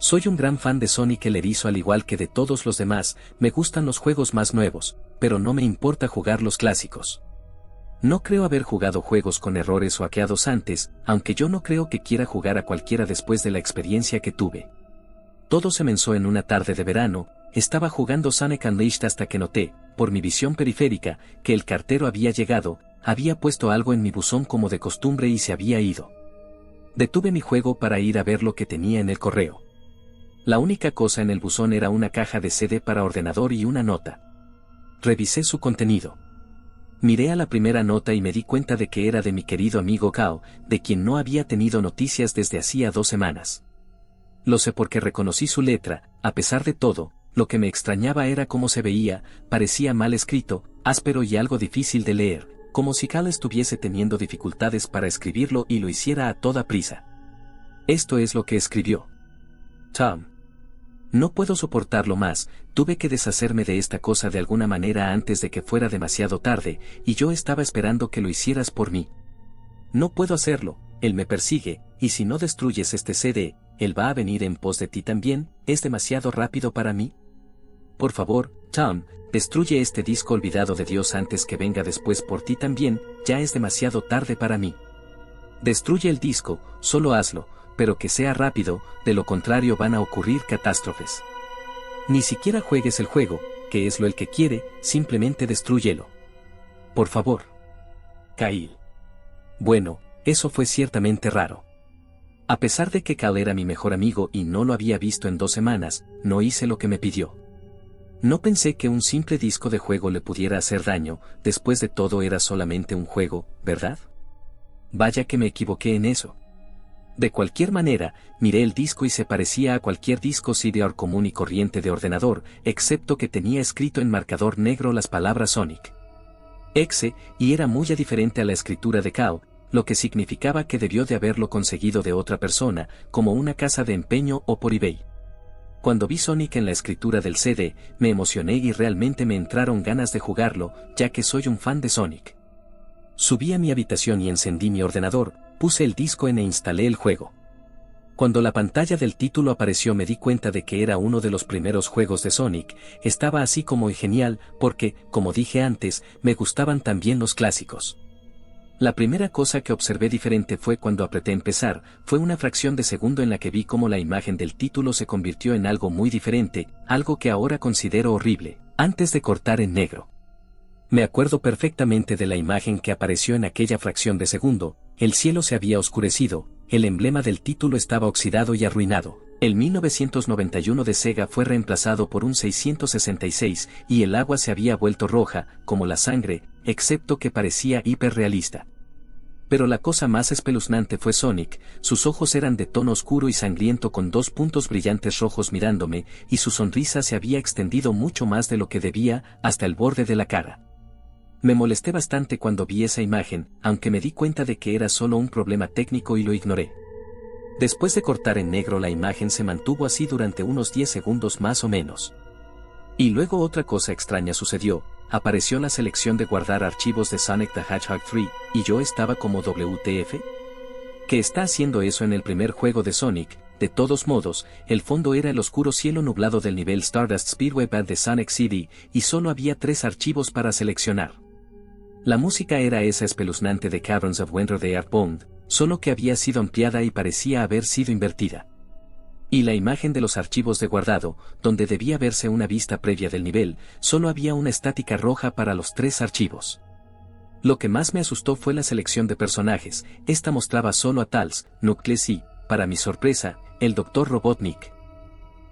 Soy un gran fan de Sonic el Erizo al igual que de todos los demás, me gustan los juegos más nuevos, pero no me importa jugar los clásicos. No creo haber jugado juegos con errores o hackeados antes, aunque yo no creo que quiera jugar a cualquiera después de la experiencia que tuve. Todo se comenzó en una tarde de verano, estaba jugando Sonic Unleashed hasta que noté, por mi visión periférica, que el cartero había llegado, había puesto algo en mi buzón como de costumbre y se había ido. Detuve mi juego para ir a ver lo que tenía en el correo. La única cosa en el buzón era una caja de CD para ordenador y una nota. Revisé su contenido. Miré a la primera nota y me di cuenta de que era de mi querido amigo Kao, de quien no había tenido noticias desde hacía 2 semanas. Lo sé porque reconocí su letra, a pesar de todo, lo que me extrañaba era cómo se veía, parecía mal escrito, áspero y algo difícil de leer, como si Cal estuviese teniendo dificultades para escribirlo y lo hiciera a toda prisa. Esto es lo que escribió. Tom. No puedo soportarlo más, tuve que deshacerme de esta cosa de alguna manera antes de que fuera demasiado tarde, y yo estaba esperando que lo hicieras por mí. No puedo hacerlo, él me persigue, y si no destruyes este CD, él va a venir en pos de ti también, ¿es demasiado rápido para mí? Por favor, Tom, destruye este disco olvidado de Dios antes que venga después por ti también, ya es demasiado tarde para mí. Destruye el disco, solo hazlo, pero que sea rápido, de lo contrario van a ocurrir catástrofes. Ni siquiera juegues el juego, que es lo el que quiere, simplemente destrúyelo. Por favor. Kyle. Bueno, eso fue ciertamente raro. A pesar de que Cal era mi mejor amigo y no lo había visto en 2 semanas, no hice lo que me pidió. No pensé que un simple disco de juego le pudiera hacer daño, después de todo era solamente un juego, ¿verdad? Vaya que me equivoqué en eso. De cualquier manera, miré el disco y se parecía a cualquier disco CD común y corriente de ordenador, excepto que tenía escrito en marcador negro las palabras Sonic. Exe, y era muy diferente a la escritura de Cal, lo que significaba que debió de haberlo conseguido de otra persona, como una casa de empeño o por eBay. Cuando vi Sonic en la escritura del CD, me emocioné y realmente me entraron ganas de jugarlo, ya que soy un fan de Sonic. Subí a mi habitación y encendí mi ordenador, puse el disco e instalé el juego. Cuando la pantalla del título apareció me di cuenta de que era uno de los primeros juegos de Sonic, estaba así como genial porque, como dije antes, me gustaban también los clásicos. La primera cosa que observé diferente fue cuando apreté empezar, fue una fracción de segundo en la que vi cómo la imagen del título se convirtió en algo muy diferente, algo que ahora considero horrible, antes de cortar en negro. Me acuerdo perfectamente de la imagen que apareció en aquella fracción de segundo, el cielo se había oscurecido, el emblema del título estaba oxidado y arruinado, el 1991 de Sega fue reemplazado por un 666 y el agua se había vuelto roja, como la sangre, excepto que parecía hiperrealista. Pero la cosa más espeluznante fue Sonic, sus ojos eran de tono oscuro y sangriento con 2 puntos brillantes rojos mirándome, y su sonrisa se había extendido mucho más de lo que debía, hasta el borde de la cara. Me molesté bastante cuando vi esa imagen, aunque me di cuenta de que era solo un problema técnico y lo ignoré. Después de cortar en negro la imagen se mantuvo así durante unos 10 segundos más o menos. Y luego otra cosa extraña sucedió, apareció la selección de guardar archivos de Sonic the Hedgehog 3, y yo estaba como WTF. ¿Qué está haciendo eso en el primer juego de Sonic? De todos modos, el fondo era el oscuro cielo nublado del nivel Stardust Speedway Bad de Sonic CD, y solo había 3 archivos para seleccionar. La música era esa espeluznante de Caverns of Winter de Earthbound, solo que había sido ampliada y parecía haber sido invertida. Y la imagen de los archivos de guardado, donde debía verse una vista previa del nivel, solo había una estática roja para los 3 archivos. Lo que más me asustó fue la selección de personajes, esta mostraba solo a Tails, Knuckles y, para mi sorpresa, el Dr. Robotnik.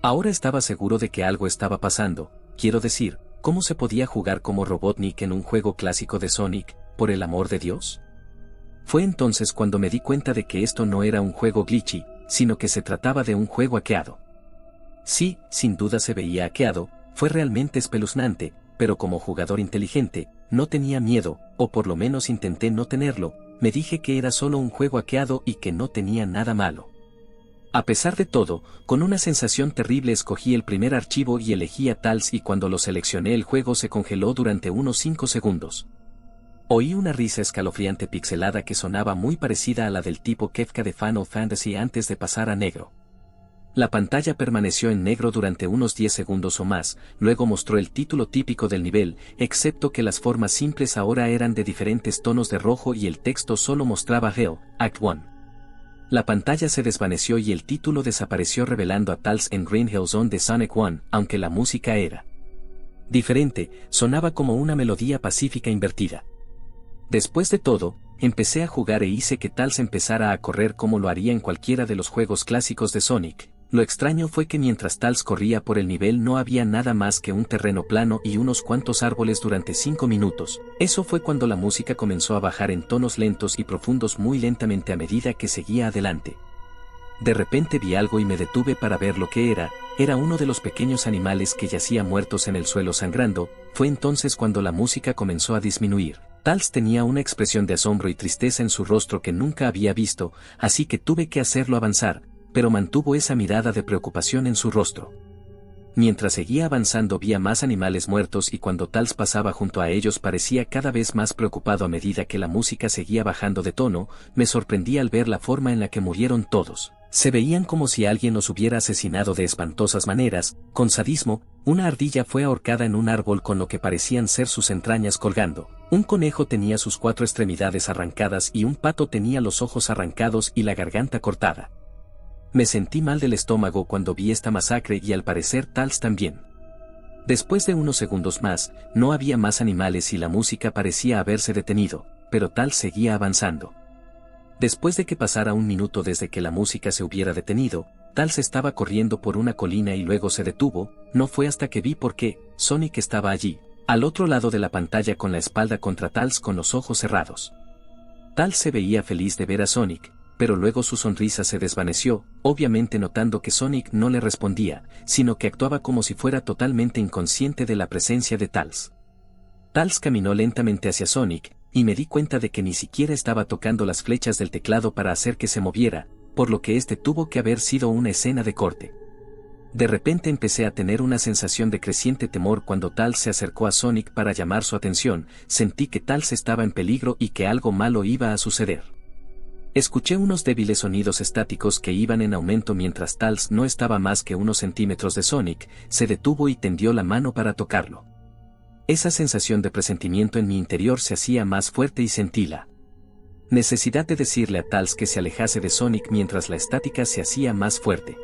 Ahora estaba seguro de que algo estaba pasando, quiero decir, ¿cómo se podía jugar como Robotnik en un juego clásico de Sonic, por el amor de Dios? Fue entonces cuando me di cuenta de que esto no era un juego glitchy, sino que se trataba de un juego hackeado. Sí, sin duda se veía hackeado, fue realmente espeluznante, pero como jugador inteligente, no tenía miedo, o por lo menos intenté no tenerlo, me dije que era solo un juego hackeado y que no tenía nada malo. A pesar de todo, con una sensación terrible escogí el primer archivo y elegí a Tails y cuando lo seleccioné el juego se congeló durante unos 5 segundos. Oí una risa escalofriante pixelada que sonaba muy parecida a la del tipo Kefka de Final Fantasy antes de pasar a negro. La pantalla permaneció en negro durante unos 10 segundos o más, luego mostró el título típico del nivel, excepto que las formas simples ahora eran de diferentes tonos de rojo y el texto solo mostraba Hell, Act 1. La pantalla se desvaneció y el título desapareció revelando a Tails en Green Hill Zone de Sonic 1, aunque la música era diferente, sonaba como una melodía pacífica invertida. Después de todo, empecé a jugar e hice que Tails empezara a correr como lo haría en cualquiera de los juegos clásicos de Sonic. Lo extraño fue que mientras Tails corría por el nivel no había nada más que un terreno plano y unos cuantos árboles durante 5 minutos. Eso fue cuando la música comenzó a bajar en tonos lentos y profundos muy lentamente a medida que seguía adelante. De repente vi algo y me detuve para ver lo que era uno de los pequeños animales que yacía muertos en el suelo sangrando. Fue entonces cuando la música comenzó a disminuir. Tails tenía una expresión de asombro y tristeza en su rostro que nunca había visto, así que tuve que hacerlo avanzar, pero mantuvo esa mirada de preocupación en su rostro. Mientras seguía avanzando vi a más animales muertos y cuando Tails pasaba junto a ellos parecía cada vez más preocupado a medida que la música seguía bajando de tono. Me sorprendí al ver la forma en la que murieron todos. Se veían como si alguien los hubiera asesinado de espantosas maneras, con sadismo. Una ardilla fue ahorcada en un árbol con lo que parecían ser sus entrañas colgando. Un conejo tenía sus 4 extremidades arrancadas y un pato tenía los ojos arrancados y la garganta cortada. Me sentí mal del estómago cuando vi esta masacre y al parecer Tails también. Después de unos segundos más, no había más animales y la música parecía haberse detenido, pero Tails seguía avanzando. Después de que pasara un minuto desde que la música se hubiera detenido, Tails estaba corriendo por una colina y luego se detuvo. No fue hasta que vi por qué. Sonic estaba allí, al otro lado de la pantalla con la espalda contra Tails con los ojos cerrados. Tails se veía feliz de ver a Sonic, pero luego su sonrisa se desvaneció, obviamente notando que Sonic no le respondía, sino que actuaba como si fuera totalmente inconsciente de la presencia de Tails. Tails caminó lentamente hacia Sonic, y me di cuenta de que ni siquiera estaba tocando las flechas del teclado para hacer que se moviera, por lo que este tuvo que haber sido una escena de corte. De repente empecé a tener una sensación de creciente temor cuando Tails se acercó a Sonic para llamar su atención. Sentí que Tails estaba en peligro y que algo malo iba a suceder. Escuché unos débiles sonidos estáticos que iban en aumento mientras Tails no estaba más que unos centímetros de Sonic. Se detuvo y tendió la mano para tocarlo. Esa sensación de presentimiento en mi interior se hacía más fuerte y sentí la necesidad de decirle a Tails que se alejase de Sonic mientras la estática se hacía más fuerte.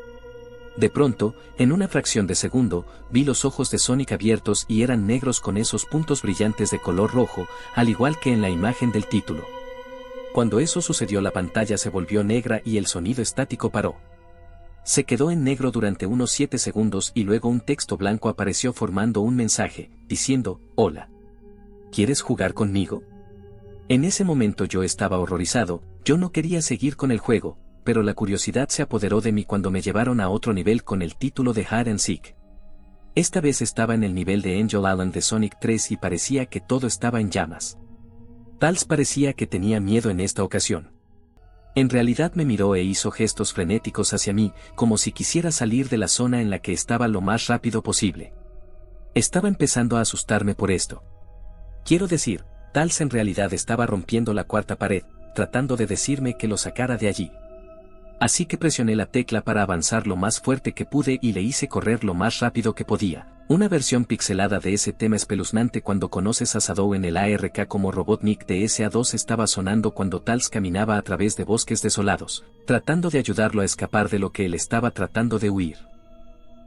De pronto, en una fracción de segundo, vi los ojos de Sonic abiertos y eran negros con esos puntos brillantes de color rojo, al igual que en la imagen del título. Cuando eso sucedió la pantalla se volvió negra y el sonido estático paró. Se quedó en negro durante unos 7 segundos y luego un texto blanco apareció formando un mensaje, diciendo, «Hola. ¿Quieres jugar conmigo?». En ese momento yo estaba horrorizado. Yo no quería seguir con el juego, pero la curiosidad se apoderó de mí cuando me llevaron a otro nivel con el título de Hide and Seek. Esta vez estaba en el nivel de Angel Island de Sonic 3 y parecía que todo estaba en llamas. Tails parecía que tenía miedo en esta ocasión. En realidad me miró e hizo gestos frenéticos hacia mí, como si quisiera salir de la zona en la que estaba lo más rápido posible. Estaba empezando a asustarme por esto. Quiero decir, Tails en realidad estaba rompiendo la cuarta pared, tratando de decirme que lo sacara de allí. Así que presioné la tecla para avanzar lo más fuerte que pude y le hice correr lo más rápido que podía. Una versión pixelada de ese tema espeluznante cuando conoces a Shadow en el ARK como Robotnik de SA2 estaba sonando cuando Tails caminaba a través de bosques desolados, tratando de ayudarlo a escapar de lo que él estaba tratando de huir.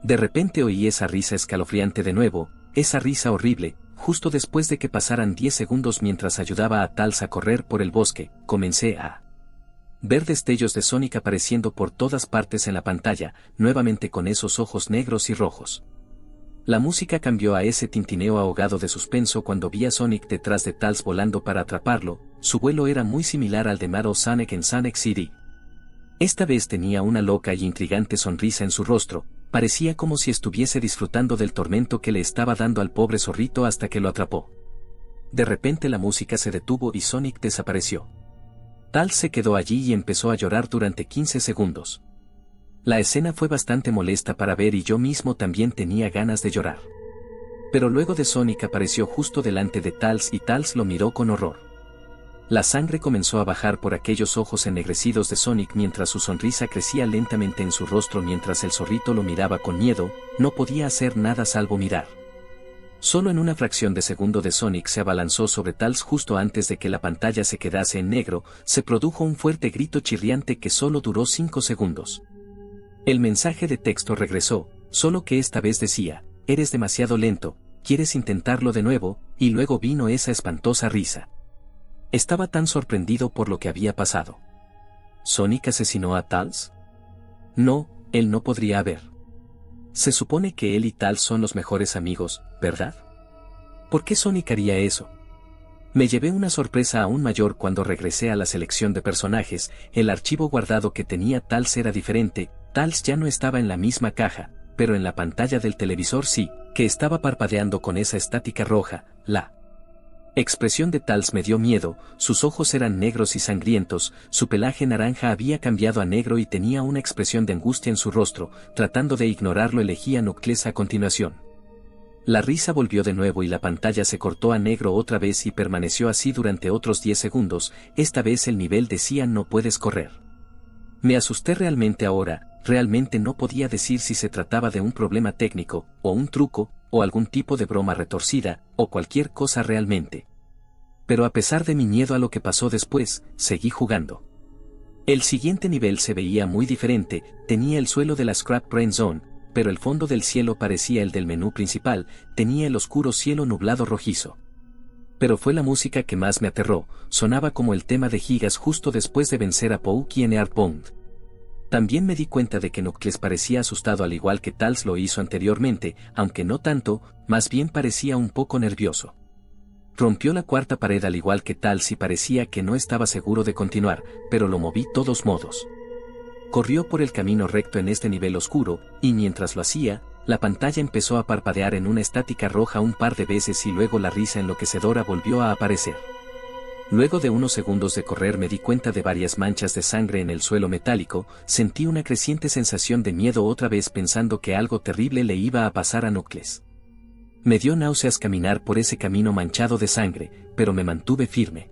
De repente oí esa risa escalofriante de nuevo, esa risa horrible, justo después de que pasaran 10 segundos mientras ayudaba a Tails a correr por el bosque. Comencé a ver destellos de Sonic apareciendo por todas partes en la pantalla, nuevamente con esos ojos negros y rojos. La música cambió a ese tintineo ahogado de suspenso cuando vi a Sonic detrás de Tails volando para atraparlo. Su vuelo era muy similar al de Metal Sonic en Sonic CD. Esta vez tenía una loca y intrigante sonrisa en su rostro, parecía como si estuviese disfrutando del tormento que le estaba dando al pobre zorrito hasta que lo atrapó. De repente la música se detuvo y Sonic desapareció. Tails se quedó allí y empezó a llorar durante 15 segundos. La escena fue bastante molesta para ver y yo mismo también tenía ganas de llorar. Pero luego de Sonic apareció justo delante de Tails y Tails lo miró con horror. La sangre comenzó a bajar por aquellos ojos ennegrecidos de Sonic mientras su sonrisa crecía lentamente en su rostro mientras el zorrito lo miraba con miedo, no podía hacer nada salvo mirar. Solo en una fracción de segundo de Sonic se abalanzó sobre Tails justo antes de que la pantalla se quedase en negro, se produjo un fuerte grito chirriante que solo duró 5 segundos. El mensaje de texto regresó, solo que esta vez decía, eres demasiado lento, ¿quieres intentarlo de nuevo? Y luego vino esa espantosa risa. Estaba tan sorprendido por lo que había pasado. ¿Sonic asesinó a Tails? No, él no podría haber. Se supone que él y Tails son los mejores amigos, ¿verdad? ¿Por qué Sonic haría eso? Me llevé una sorpresa aún mayor cuando regresé a la selección de personajes, el archivo guardado que tenía Tails era diferente, Tails ya no estaba en la misma caja, pero en la pantalla del televisor sí, que estaba parpadeando con esa estática roja, la expresión de Tails me dio miedo, sus ojos eran negros y sangrientos, su pelaje naranja había cambiado a negro y tenía una expresión de angustia en su rostro, tratando de ignorarlo elegí a Knuckles a continuación. La risa volvió de nuevo y la pantalla se cortó a negro otra vez y permaneció así durante otros 10 segundos, esta vez el nivel decía no puedes correr. Me asusté realmente ahora, realmente no podía decir si se trataba de un problema técnico, o un truco, o algún tipo de broma retorcida, o cualquier cosa realmente. Pero a pesar de mi miedo a lo que pasó después, seguí jugando. El siguiente nivel se veía muy diferente, tenía el suelo de la Scrap Brain Zone, pero el fondo del cielo parecía el del menú principal, tenía el oscuro cielo nublado rojizo. Pero fue la música que más me aterró, sonaba como el tema de Gigas justo después de vencer a Pookie en Earthbound. También me di cuenta de que Knuckles parecía asustado al igual que Tails lo hizo anteriormente, aunque no tanto, más bien parecía un poco nervioso. Rompió la cuarta pared al igual que Tails y parecía que no estaba seguro de continuar, pero lo moví todos modos. Corrió por el camino recto en este nivel oscuro, y mientras lo hacía, la pantalla empezó a parpadear en una estática roja un par de veces y luego la risa enloquecedora volvió a aparecer. Luego de unos segundos de correr me di cuenta de varias manchas de sangre en el suelo metálico, sentí una creciente sensación de miedo otra vez pensando que algo terrible le iba a pasar a Knuckles. Me dio náuseas caminar por ese camino manchado de sangre, pero me mantuve firme.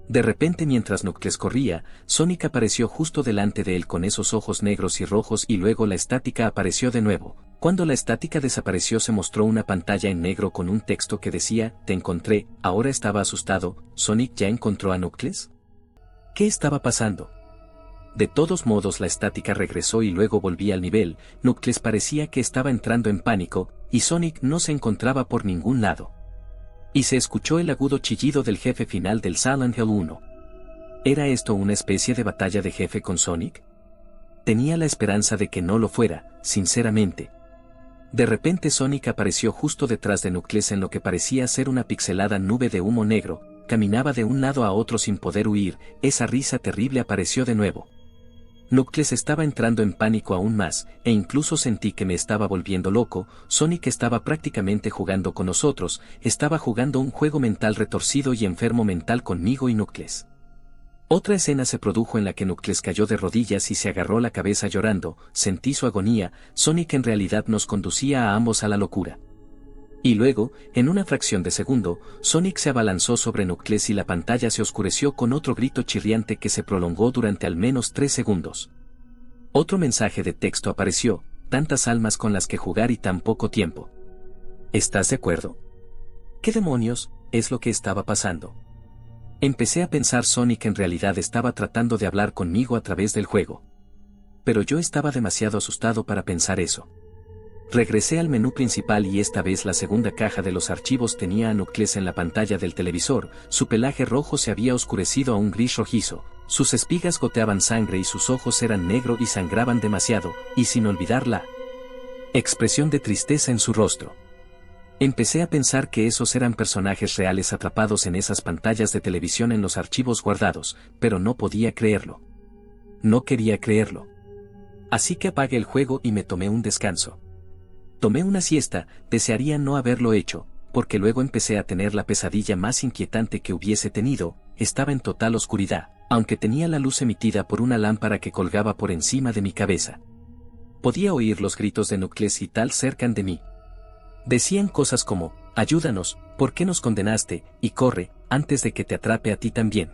De repente mientras Knuckles corría, Sonic apareció justo delante de él con esos ojos negros y rojos y luego la estática apareció de nuevo. Cuando la estática desapareció se mostró una pantalla en negro con un texto que decía, te encontré, ahora estaba asustado, ¿Sonic ya encontró a Knuckles? ¿Qué estaba pasando? De todos modos la estática regresó y luego volví al nivel, Knuckles parecía que estaba entrando en pánico, y Sonic no se encontraba por ningún lado. Y se escuchó el agudo chillido del jefe final del Silent Hill 1. ¿Era esto una especie de batalla de jefe con Sonic? Tenía la esperanza de que no lo fuera, sinceramente. De repente Sonic apareció justo detrás de Knuckles en lo que parecía ser una pixelada nube de humo negro, caminaba de un lado a otro sin poder huir, esa risa terrible apareció de nuevo. Knuckles estaba entrando en pánico aún más, e incluso sentí que me estaba volviendo loco, Sonic estaba prácticamente jugando con nosotros, estaba jugando un juego mental retorcido y enfermo mental conmigo y Knuckles. Otra escena se produjo en la que Knuckles cayó de rodillas y se agarró la cabeza llorando, sentí su agonía, Sonic en realidad nos conducía a ambos a la locura. Y luego, en una fracción de segundo, Sonic se abalanzó sobre Knuckles y la pantalla se oscureció con otro grito chirriante que se prolongó durante al menos 3 segundos. Otro mensaje de texto apareció, tantas almas con las que jugar y tan poco tiempo. ¿Estás de acuerdo? ¿Qué demonios es lo que estaba pasando? Empecé a pensar Sonic en realidad estaba tratando de hablar conmigo a través del juego. Pero yo estaba demasiado asustado para pensar eso. Regresé al menú principal y esta vez la segunda caja de los archivos tenía a Knuckles en la pantalla del televisor, su pelaje rojo se había oscurecido a un gris rojizo, sus espigas goteaban sangre y sus ojos eran negros y sangraban demasiado, y sin olvidar la expresión de tristeza en su rostro. Empecé a pensar que esos eran personajes reales atrapados en esas pantallas de televisión en los archivos guardados, pero no podía creerlo. No quería creerlo. Así que apagué el juego y me tomé un descanso. Tomé una siesta, desearía no haberlo hecho, porque luego empecé a tener la pesadilla más inquietante que hubiese tenido, estaba en total oscuridad, aunque tenía la luz emitida por una lámpara que colgaba por encima de mi cabeza. Podía oír los gritos de Knuckles y Tails cerca de mí. Decían cosas como, ayúdanos, ¿por qué nos condenaste? Y corre, antes de que te atrape a ti también.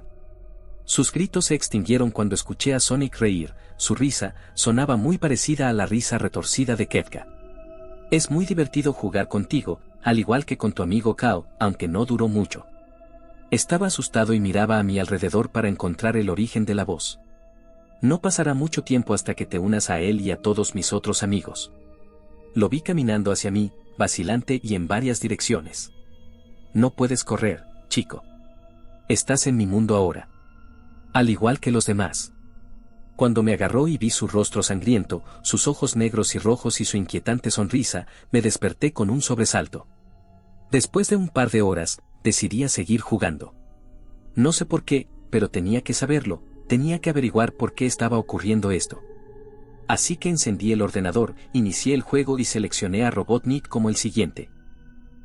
Sus gritos se extinguieron cuando escuché a Sonic reír, su risa sonaba muy parecida a la risa retorcida de Kefka. Es muy divertido jugar contigo, al igual que con tu amigo Kao, aunque no duró mucho. Estaba asustado y miraba a mi alrededor para encontrar el origen de la voz. No pasará mucho tiempo hasta que te unas a él y a todos mis otros amigos. Lo vi caminando hacia mí, vacilante y en varias direcciones. No puedes correr, chico. Estás en mi mundo ahora. Al igual que los demás. Cuando me agarró y vi su rostro sangriento, sus ojos negros y rojos y su inquietante sonrisa, me desperté con un sobresalto. Después de un par de horas, decidí seguir jugando. No sé por qué, pero tenía que saberlo, tenía que averiguar por qué estaba ocurriendo esto. Así que encendí el ordenador, inicié el juego y seleccioné a Robotnik como el siguiente.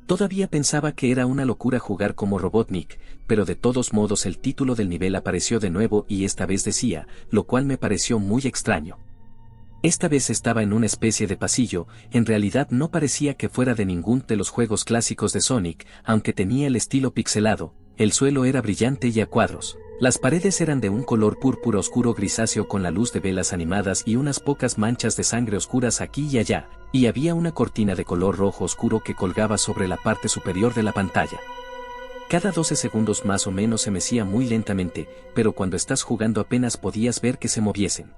Todavía pensaba que era una locura jugar como Robotnik, pero de todos modos el título del nivel apareció de nuevo y esta vez decía, lo cual me pareció muy extraño. Esta vez estaba en una especie de pasillo, en realidad no parecía que fuera de ningún de los juegos clásicos de Sonic, aunque tenía el estilo pixelado, el suelo era brillante y a cuadros. Las paredes eran de un color púrpura oscuro grisáceo con la luz de velas animadas y unas pocas manchas de sangre oscuras aquí y allá, y había una cortina de color rojo oscuro que colgaba sobre la parte superior de la pantalla. Cada 12 segundos más o menos se mecía muy lentamente, pero cuando estás jugando apenas podías ver que se moviesen.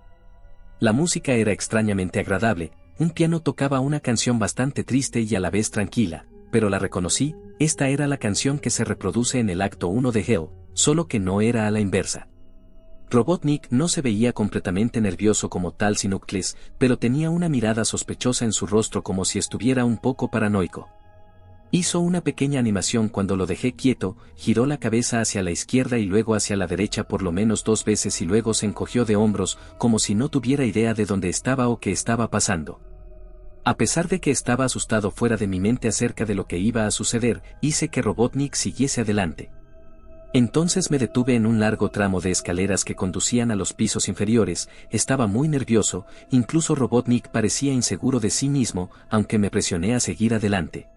La música era extrañamente agradable, un piano tocaba una canción bastante triste y a la vez tranquila, pero la reconocí, esta era la canción que se reproduce en el acto 1 de Hell, solo que no era a la inversa. Robotnik no se veía completamente nervioso como tal sin Knuckles, pero tenía una mirada sospechosa en su rostro como si estuviera un poco paranoico. Hizo una pequeña animación cuando lo dejé quieto, giró la cabeza hacia la izquierda y luego hacia la derecha por lo menos 2 veces y luego se encogió de hombros, como si no tuviera idea de dónde estaba o qué estaba pasando. A pesar de que estaba asustado fuera de mi mente acerca de lo que iba a suceder, hice que Robotnik siguiese adelante. Entonces me detuve en un largo tramo de escaleras que conducían a los pisos inferiores, estaba muy nervioso, incluso Robotnik parecía inseguro de sí mismo, aunque me presioné a seguir adelante.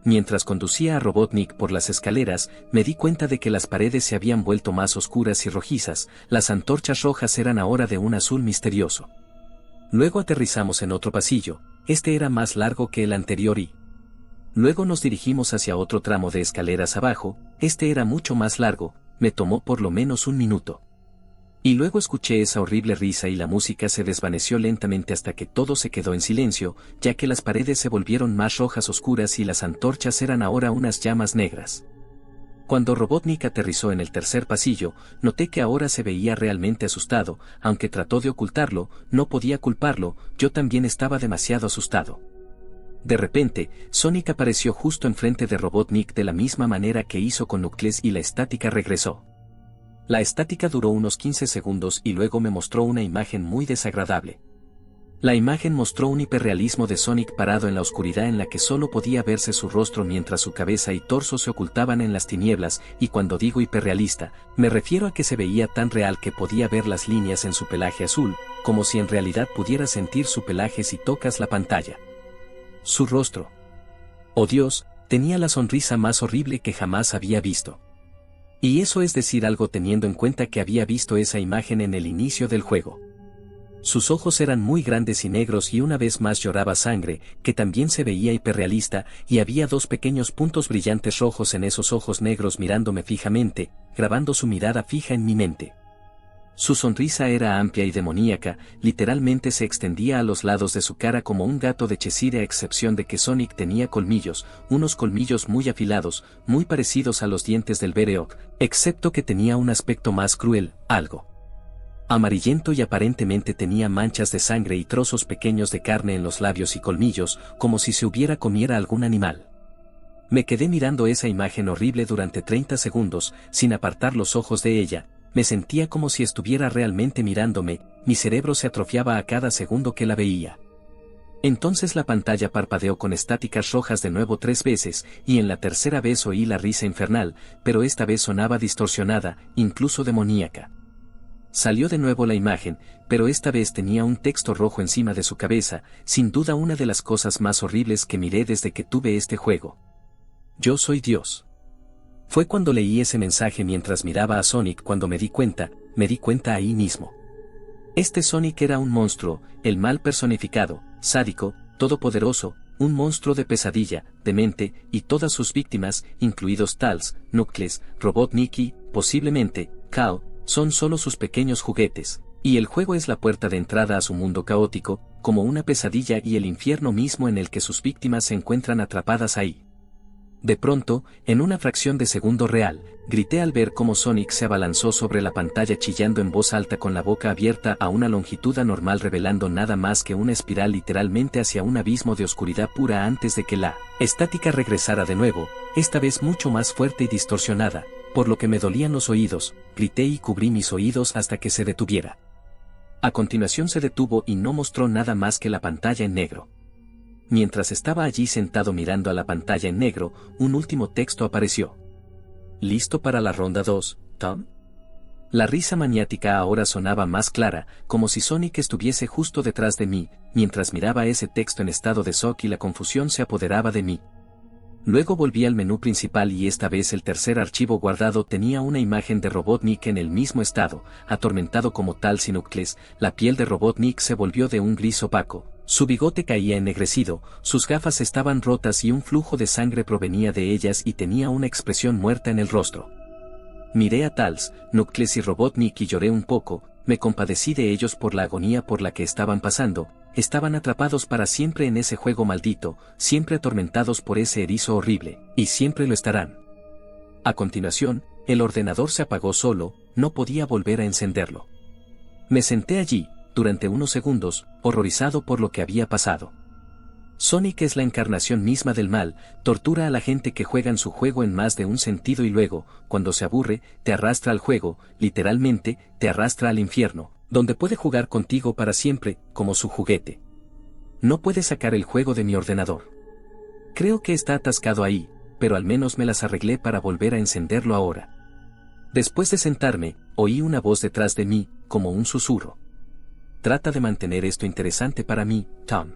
Mientras conducía a Robotnik por las escaleras, me di cuenta de que las paredes se habían vuelto más oscuras y rojizas, las antorchas rojas eran ahora de un azul misterioso. Luego aterrizamos en otro pasillo, este era más largo que el anterior y luego nos dirigimos hacia otro tramo de escaleras abajo, este era mucho más largo, me tomó por lo menos 1 minuto. Y luego escuché esa horrible risa y la música se desvaneció lentamente hasta que todo se quedó en silencio, ya que las paredes se volvieron más rojas oscuras y las antorchas eran ahora unas llamas negras. Cuando Robotnik aterrizó en el tercer pasillo, noté que ahora se veía realmente asustado, aunque trató de ocultarlo, no podía culparlo, yo también estaba demasiado asustado. De repente, Sonic apareció justo enfrente de Robotnik de la misma manera que hizo con Knuckles y la estática regresó. La estática duró unos 15 segundos y luego me mostró una imagen muy desagradable. La imagen mostró un hiperrealismo de Sonic parado en la oscuridad en la que solo podía verse su rostro mientras su cabeza y torso se ocultaban en las tinieblas, y cuando digo hiperrealista, me refiero a que se veía tan real que podía ver las líneas en su pelaje azul, como si en realidad pudieras sentir su pelaje si tocas la pantalla. Su rostro. Oh Dios, tenía la sonrisa más horrible que jamás había visto. Y eso es decir algo teniendo en cuenta que había visto esa imagen en el inicio del juego. Sus ojos eran muy grandes y negros y una vez más lloraba sangre, que también se veía hiperrealista, y había 2 pequeños puntos brillantes rojos en esos ojos negros mirándome fijamente, grabando su mirada fija en mi mente. Su sonrisa era amplia y demoníaca, literalmente se extendía a los lados de su cara como un gato de Cheshire a excepción de que Sonic tenía colmillos, unos colmillos muy afilados, muy parecidos a los dientes del Bereok, excepto que tenía un aspecto más cruel, algo amarillento y aparentemente tenía manchas de sangre y trozos pequeños de carne en los labios y colmillos, como si se hubiera comiera algún animal. Me quedé mirando esa imagen horrible durante 30 segundos, sin apartar los ojos de ella. Me sentía como si estuviera realmente mirándome, mi cerebro se atrofiaba a cada segundo que la veía. Entonces la pantalla parpadeó con estáticas rojas de nuevo 3 veces, y en la tercera vez oí la risa infernal, pero esta vez sonaba distorsionada, incluso demoníaca. Salió de nuevo la imagen, pero esta vez tenía un texto rojo encima de su cabeza, sin duda una de las cosas más horribles que miré desde que tuve este juego. Yo soy Dios. Fue cuando leí ese mensaje mientras miraba a Sonic cuando me di cuenta ahí mismo. Este Sonic era un monstruo, el mal personificado, sádico, todopoderoso, un monstruo de pesadilla, demente, y todas sus víctimas, incluidos Tails, Knuckles, Robotnik y, posiblemente, Kao, son solo sus pequeños juguetes, y el juego es la puerta de entrada a su mundo caótico, como una pesadilla y el infierno mismo en el que sus víctimas se encuentran atrapadas ahí. De pronto, en una fracción de segundo real, grité al ver cómo Sonic se abalanzó sobre la pantalla chillando en voz alta con la boca abierta a una longitud anormal revelando nada más que una espiral literalmente hacia un abismo de oscuridad pura antes de que la estática regresara de nuevo, esta vez mucho más fuerte y distorsionada, por lo que me dolían los oídos, grité y cubrí mis oídos hasta que se detuviera. A continuación se detuvo y no mostró nada más que la pantalla en negro. Mientras estaba allí sentado mirando a la pantalla en negro, un último texto apareció. ¿Listo para la ronda 2, Tom? La risa maniática ahora sonaba más clara, como si Sonic estuviese justo detrás de mí, mientras miraba ese texto en estado de shock y la confusión se apoderaba de mí. Luego volví al menú principal y esta vez el tercer archivo guardado tenía una imagen de Robotnik en el mismo estado, atormentado como Tails y Knuckles. La piel de Robotnik se volvió de un gris opaco, su bigote caía ennegrecido, sus gafas estaban rotas y un flujo de sangre provenía de ellas y tenía una expresión muerta en el rostro. Miré a Tails, Knuckles y Robotnik y lloré un poco, me compadecí de ellos por la agonía por la que estaban pasando. Estaban atrapados para siempre en ese juego maldito, siempre atormentados por ese erizo horrible, y siempre lo estarán. A continuación, el ordenador se apagó solo, no podía volver a encenderlo. Me senté allí, durante unos segundos, horrorizado por lo que había pasado. Sonic es la encarnación misma del mal, tortura a la gente que juega en su juego en más de un sentido y luego, cuando se aburre, te arrastra al juego, literalmente, te arrastra al infierno, donde puede jugar contigo para siempre, como su juguete. No puede sacar el juego de mi ordenador. Creo que está atascado ahí, pero al menos me las arreglé para volver a encenderlo ahora. Después de sentarme, oí una voz detrás de mí, como un susurro. Trata de mantener esto interesante para mí, Tom.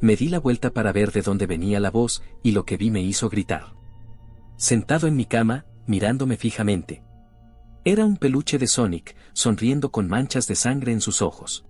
Me di la vuelta para ver de dónde venía la voz, y lo que vi me hizo gritar. Sentado en mi cama, mirándome fijamente. Era un peluche de Sonic, sonriendo con manchas de sangre en sus ojos.